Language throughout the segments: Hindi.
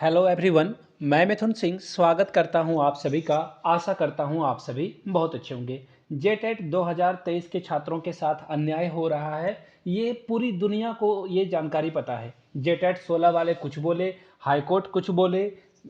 Hello everyone. मैं मिथुन सिंह स्वागत करता हूं आप सभी का। आशा करता हूं आप सभी बहुत अच्छे होंगे। जेटेट 2023 के छात्रों के साथ अन्याय हो रहा है, ये पूरी दुनिया को ये जानकारी पता है। जेटेट 16 वाले कुछ बोले, हाईकोर्ट कुछ बोले,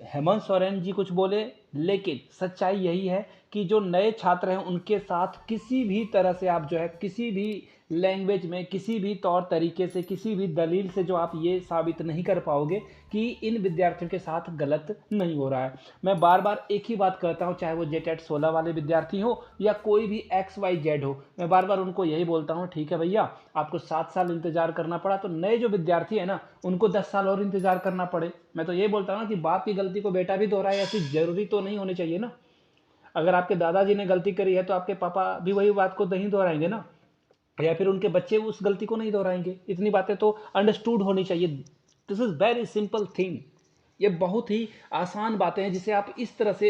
हेमंत सोरेन जी कुछ बोले, लेकिन सच्चाई यही है कि जो नए छात्र हैं उनके साथ किसी भी तरह से आप जो है किसी भी लैंग्वेज में, किसी भी तौर तरीके से, किसी भी दलील से जो आप ये साबित नहीं कर पाओगे कि इन विद्यार्थियों के साथ गलत नहीं हो रहा है। मैं बार बार एक ही बात कहता हूँ, चाहे वो जेटेट 16 वाले विद्यार्थी हो या कोई भी XYZ हो, मैं बार बार उनको यही बोलता हूँ, ठीक है भैया, आपको 7 साल इंतजार करना पड़ा तो नए जो विद्यार्थी है ना उनको 10 साल और इंतजार करना पड़े। मैं तो ये बोलता हूँ कि बाप की गलती को बेटा भी दोहराए, ऐसी जरूरी तो नहीं होनी चाहिए ना। अगर आपके दादाजी ने गलती करी है तो आपके पापा भी वही बात को नहीं दोहराएंगे ना, या फिर उनके बच्चे उस गलती को नहीं दोहराएंगे। इतनी बातें तो अंडरस्टूड होनी चाहिए। This is very simple thing. ये बहुत ही आसान बातें हैं जिसे आप इस तरह से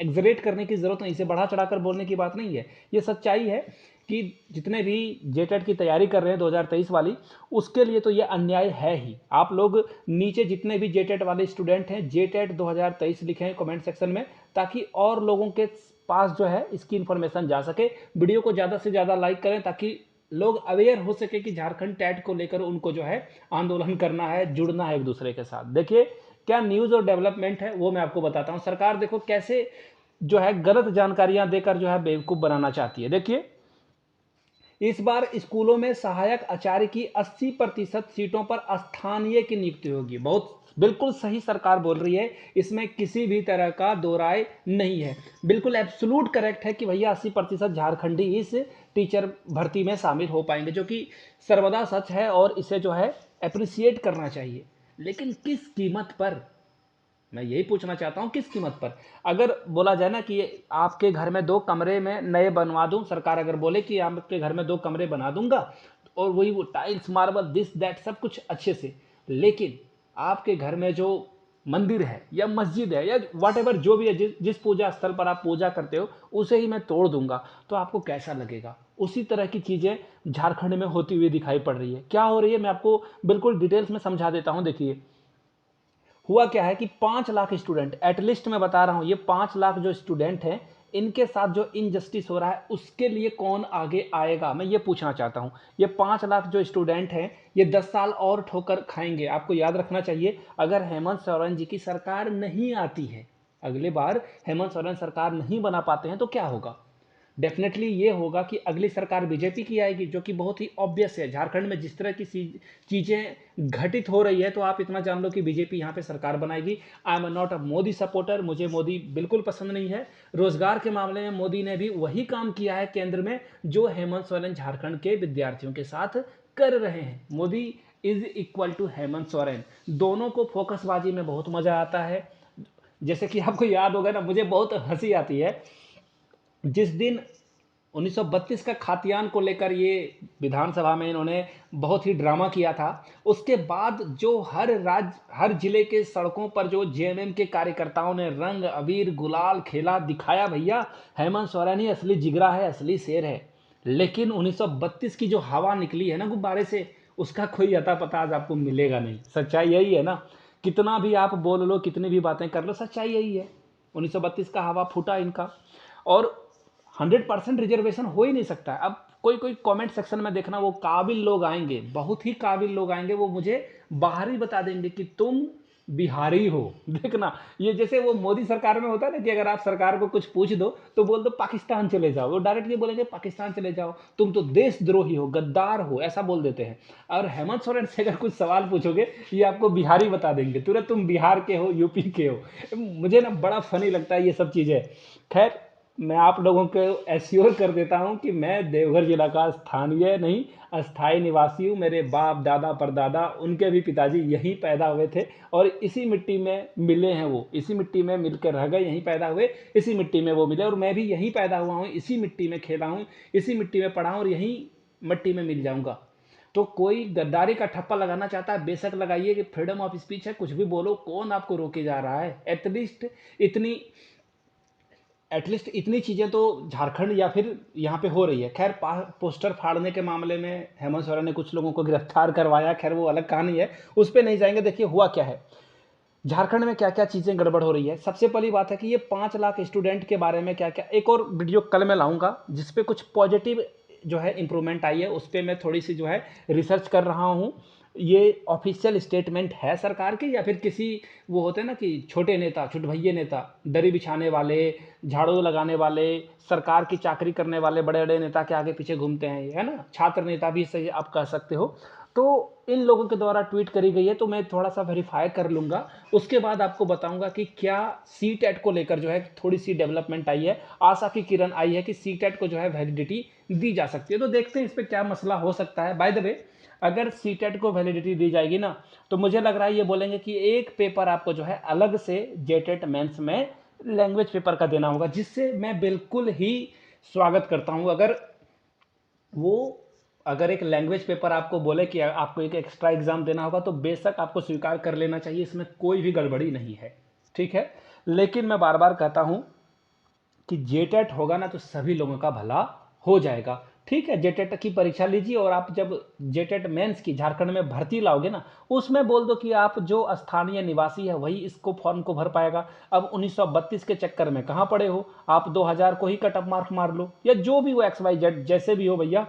एग्जरेट करने की जरूरत नहीं, इसे बढ़ा चढ़ाकर बोलने की बात नहीं है। ये सच्चाई है कि जितने भी जेटेट की तैयारी कर रहे हैं 2023 वाली, उसके लिए तो ये अन्याय है ही। आप लोग नीचे जितने भी जेटेट वाले स्टूडेंट हैं जेटेट 2023 लिखें कमेंट सेक्शन में, ताकि और लोगों के पास जो है इसकी इंफॉर्मेशन जा सके। वीडियो को ज़्यादा से ज़्यादा लाइक करें ताकि लोग अवेयर हो सके कि झारखंड टैट को लेकर उनको जो है आंदोलन करना है, जुड़ना है एक दूसरे के साथ। देखिए क्या न्यूज़ और डेवलपमेंट है वो मैं आपको बताता हूँ। सरकार देखो कैसे जो है गलत जानकारियां देकर जो है बेवकूफ़ बनाना चाहती है। देखिए इस बार स्कूलों में सहायक आचार्य की 80% सीटों पर स्थानीय की नियुक्ति होगी। बहुत बिल्कुल सही सरकार बोल रही है, इसमें किसी भी तरह का दो राय नहीं है। बिल्कुल एब्सोल्यूट करेक्ट है कि भैया 80% झारखंडी इस टीचर भर्ती में शामिल हो पाएंगे, जो कि सर्वदा सच है और इसे जो है अप्रिसिएट करना चाहिए। लेकिन किस कीमत पर, मैं यही पूछना चाहता हूं, किस कीमत पर? अगर बोला जाए ना कि आपके घर में 2 कमरे में नए बनवा दूं, सरकार अगर बोले कि आपके घर में 2 कमरे बना दूंगा और वही वो टाइल्स मार्बल दिस दैट सब कुछ अच्छे से, लेकिन आपके घर में जो मंदिर है या मस्जिद है या वट एवर जो भी है, जिस पूजा स्थल पर आप पूजा करते हो उसे ही मैं तोड़ दूंगा, तो आपको कैसा लगेगा? उसी तरह की चीज़ें झारखंड में होती हुई दिखाई पड़ रही है। क्या हो रही है मैं आपको बिल्कुल डिटेल्स में समझा देता हूं। देखिए हुआ क्या है कि 5 लाख स्टूडेंट, एटलीस्ट मैं बता रहा हूं, ये 5 लाख जो स्टूडेंट हैं इनके साथ जो इनजस्टिस हो रहा है उसके लिए कौन आगे आएगा, मैं ये पूछना चाहता हूं। ये 5 लाख जो स्टूडेंट हैं ये 10 साल और ठोकर खाएंगे। आपको याद रखना चाहिए, अगर हेमंत सोरेन जी की सरकार नहीं आती है, अगले बार हेमंत सोरेन सरकार नहीं बना पाते हैं तो क्या होगा? डेफिनेटली ये होगा कि अगली सरकार बीजेपी की आएगी, जो कि बहुत ही ऑब्वियस है। झारखंड में जिस तरह की चीज़ें घटित हो रही है तो आप इतना जान लो कि बीजेपी यहाँ पे सरकार बनाएगी। I am not a Modi supporter, मुझे मोदी बिल्कुल पसंद नहीं है। रोजगार के मामले में मोदी ने भी वही काम किया है केंद्र में जो हेमंत सोरेन झारखंड के विद्यार्थियों के साथ कर रहे हैं। Modi is equal to Hemant Soren. दोनों को फोकसबाजी में बहुत मजा आता है। जैसे कि आपको याद होगा ना, मुझे बहुत हंसी आती है जिस दिन 1932 का खातियान को लेकर ये विधानसभा में इन्होंने बहुत ही ड्रामा किया था, उसके बाद जो हर जिले के सड़कों पर जो जेएमएम के कार्यकर्ताओं ने रंग अबीर गुलाल खेला दिखाया, भैया हेमंत सोरेन ही असली जिगरा है, असली शेर है। लेकिन 1932 की जो हवा निकली है ना गुब्बारे से, उसका कोई अता पता आज आपको मिलेगा नहीं। सच्चाई यही है ना, कितना भी आप बोल लो, कितनी भी बातें कर लो, सच्चाई यही है। 1932 का हवा फूटा इनका, और 100% रिजर्वेशन हो ही नहीं सकता। अब कोई कोई कमेंट सेक्शन में देखना, वो काबिल लोग आएंगे, बहुत ही काबिल लोग आएंगे, वो मुझे बाहर ही बता देंगे कि तुम बिहारी हो। देखना, ये जैसे वो मोदी सरकार में होता है ना कि अगर आप सरकार को कुछ पूछ दो तो बोल दो पाकिस्तान चले जाओ, वो डायरेक्ट ये बोलेंगे पाकिस्तान चले जाओ, तुम तो देशद्रोही हो, गद्दार हो, ऐसा बोल देते हैं। और हेमंत सोरेन से अगर कुछ सवाल पूछोगे ये आपको बिहारी बता देंगे तुरंत, तुम बिहार के हो, यूपी के हो। मुझे ना बड़ा फनी लगता है ये सब चीज़ें। खैर, मैं आप लोगों को एश्योर कर देता हूं कि मैं देवघर जिला का स्थानीय नहीं अस्थायी निवासी हूं। मेरे बाप दादा परदादा, उनके भी पिताजी यहीं पैदा हुए थे और इसी मिट्टी में मिले हैं। वो इसी मिट्टी में मिलकर रह गए, यहीं पैदा हुए, इसी मिट्टी में वो मिले, और मैं भी यहीं पैदा हुआ हूँ, इसी मिट्टी में खेला हूँ, इसी मिट्टी में पढ़ा हूँ और यहीं मिट्टी में मिल जाऊंगा। तो कोई गद्दारी का ठप्पा लगाना चाहता है बेशक लगाइए, कि फ्रीडम ऑफ स्पीच है, कुछ भी बोलो, कौन आपको रोके जा रहा है? इतनी एटलीस्ट इतनी चीज़ें तो झारखंड या फिर यहाँ पे हो रही है। खैर पोस्टर फाड़ने के मामले में हेमंत सोरेन ने कुछ लोगों को गिरफ्तार करवाया, खैर वो अलग कहानी है, उस पर नहीं जाएंगे। देखिए हुआ क्या है, झारखंड में क्या क्या चीज़ें गड़बड़ हो रही है। सबसे पहली बात है कि ये 5 लाख स्टूडेंट के बारे में क्या क्या, एक और वीडियो कल मैं लाऊंगा जिस पे कुछ पॉजिटिव जो है इम्प्रूवमेंट आई है, उस पर मैं थोड़ी सी जो है रिसर्च कर रहा हूँ। ये ऑफिशियल स्टेटमेंट है सरकार की या फिर किसी वो होते हैं ना कि छोटे नेता, छुटभैये नेता, दरी बिछाने वाले, झाड़ू लगाने वाले, सरकार की चाकरी करने वाले बड़े बड़े नेता के आगे पीछे घूमते हैं, है ना, छात्र नेता भी सही आप कह सकते हो। तो इन लोगों के द्वारा ट्वीट करी गई है, तो मैं थोड़ा सा वेरीफाई कर लूँगा, उसके बाद आपको बताऊंगा कि क्या सी टेट को लेकर जो है थोड़ी सी डेवलपमेंट आई है, आशा की किरण आई है कि सी टेट को जो है वैलिडिटी दी जा सकती है। तो देखते हैं इस पर क्या मसला हो सकता है। बाय द वे, अगर सी टेट को वैलिडिटी दी जाएगी ना, तो मुझे लग रहा है ये बोलेंगे कि एक पेपर आपको जो है अलग से जे टेट मेन्स में लैंग्वेज पेपर का देना होगा, जिससे मैं बिल्कुल ही स्वागत करता हूँ। अगर एक लैंग्वेज पेपर आपको बोले कि आपको एक एक्स्ट्रा एग्जाम देना होगा, तो बेशक आपको स्वीकार कर लेना चाहिए, इसमें कोई भी गड़बड़ी नहीं है, ठीक है। लेकिन मैं बार बार कहता हूं कि जेटेट होगा ना तो सभी लोगों का भला हो जाएगा, ठीक है। जेटेट की परीक्षा लीजिए और आप जब जेटेट मेंस की झारखंड में भर्ती लाओगे ना, उसमें बोल दो कि आप जो स्थानीय निवासी है वही इसको फॉर्म को भर पाएगा। अब 1932 के चक्कर में कहाँ पड़े हो आप, 2000 को ही कट ऑफ मार्क मार लो, या जो भी हो XYZ जैसे भी हो भैया।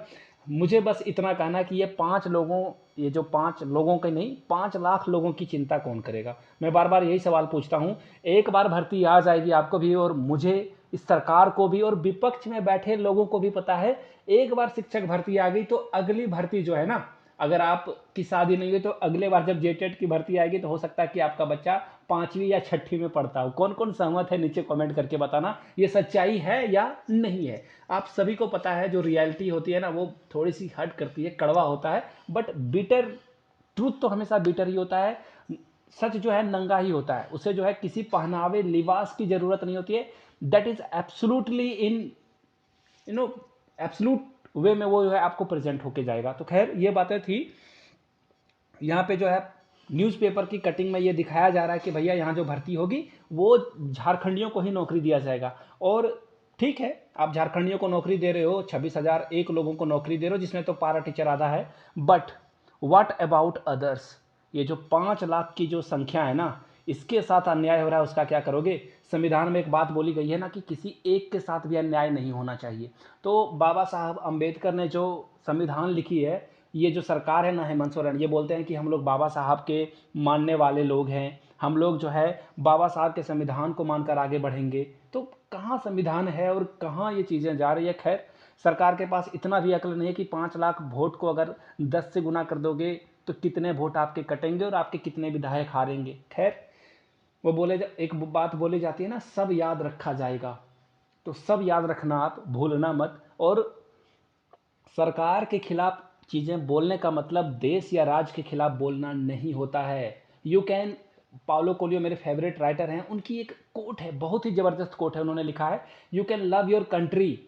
मुझे बस इतना कहना है कि ये जो 5 लोगों के नहीं, 5 लाख लोगों की चिंता कौन करेगा। मैं बार बार यही सवाल पूछता हूँ। एक बार भर्ती आ जाएगी आपको भी और मुझे, इस सरकार को भी और विपक्ष में बैठे लोगों को भी पता है, एक बार शिक्षक भर्ती आ गई तो अगली भर्ती जो है ना, अगर आपकी शादी नहीं हुई तो अगले बार जब जेटेट की भर्ती आएगी तो हो सकता है कि आपका बच्चा 5वीं या 6ठी में पढ़ता हो। कौन कौन सहमत है नीचे कमेंट करके बताना, ये सच्चाई है या नहीं है। आप सभी को पता है जो रियलिटी होती है ना वो थोड़ी सी हट करती है, कड़वा होता है, बट बिटर ट्रूथ तो हमेशा बिटर ही होता है। सच जो है नंगा ही होता है, उसे जो है किसी पहनावे लिबास की जरूरत नहीं होती है। That is absolutely in absolute way में वो जो है आपको प्रेजेंट होके जाएगा। तो खैर ये बातें थी। यहाँ पे जो है न्यूज़पेपर की कटिंग में ये दिखाया जा रहा है कि भैया यहाँ जो भर्ती होगी वो झारखंडियों को ही नौकरी दिया जाएगा। और ठीक है, आप झारखंडियों को नौकरी दे रहे हो, 26,001 लोगों को नौकरी दे रहे हो, जिसमें तो पारा टीचर आधा है, बट व्हाट अबाउट अदर्स। ये जो 5 लाख की जो संख्या है ना, इसके साथ अन्याय हो रहा है, उसका क्या करोगे। संविधान में एक बात बोली गई है ना कि किसी एक के साथ भी अन्याय नहीं होना चाहिए। तो बाबा साहब अम्बेडकर ने जो संविधान लिखी है, ये जो सरकार है ना, हेमंत सोरेन, ये बोलते हैं कि हम लोग बाबा साहब के मानने वाले लोग हैं, हम लोग जो है बाबा साहब के संविधान को मानकर आगे बढ़ेंगे। तो कहाँ संविधान है और कहाँ ये चीज़ें जा रही है। खैर, सरकार के पास इतना भी अक्ल नहीं है कि 5 लाख वोट को अगर 10 से गुना कर दोगे तो कितने वोट आपके कटेंगे और आपके कितने विधायक हारेंगे। खैर, एक बात बोली जाती है ना, सब याद रखा जाएगा, तो सब याद रखना, आप भूलना मत। और सरकार के खिलाफ चीज़ें बोलने का मतलब देश या राज्य के खिलाफ बोलना नहीं होता है। यू कैन, पाउलो कोलियो मेरे फेवरेट राइटर हैं, उनकी एक कोट है, बहुत ही ज़बरदस्त कोट है, उन्होंने लिखा है, you can love your country,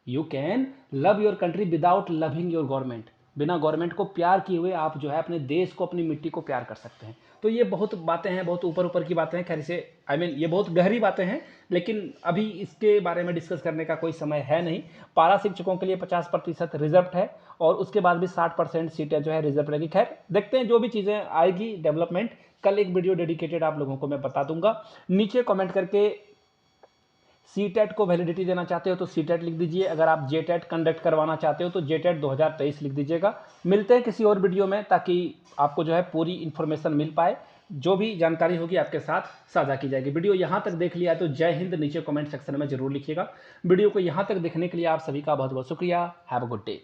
you can love your country without loving your government. बिना गवर्नमेंट को प्यार किए हुए आप जो है अपने देश को, अपनी मिट्टी को प्यार कर सकते हैं। तो ये बहुत बातें हैं, बहुत ऊपर ऊपर की बातें हैं। खैर इसे ये बहुत गहरी बातें हैं, लेकिन अभी इसके बारे में डिस्कस करने का कोई समय है नहीं। पारा शिक्षकों के लिए 50% रिजर्व है और उसके बाद भी 60% सीटें जो है रिजर्व रहेगी। खैर देखते हैं, जो भी चीज़ें आएगी डेवलपमेंट, कल एक वीडियो डेडिकेटेड आप लोगों को मैं बता दूंगा। नीचे कमेंट करके सी टेट को वैलिडिटी देना चाहते हो तो सी टेट लिख दीजिए, अगर आप जे टेट कंडक्ट करवाना चाहते हो तो जे टेट 2023 लिख दीजिएगा। मिलते हैं किसी और वीडियो में, ताकि आपको जो है पूरी इन्फॉर्मेशन मिल पाए, जो भी जानकारी होगी आपके साथ साझा की जाएगी। वीडियो यहाँ तक देख लिया तो जय हिंद नीचे कमेंट सेक्शन में जरूर लिखिएगा। वीडियो को यहाँ तक देखने के लिए आप सभी का बहुत बहुत शुक्रिया। Have a good day.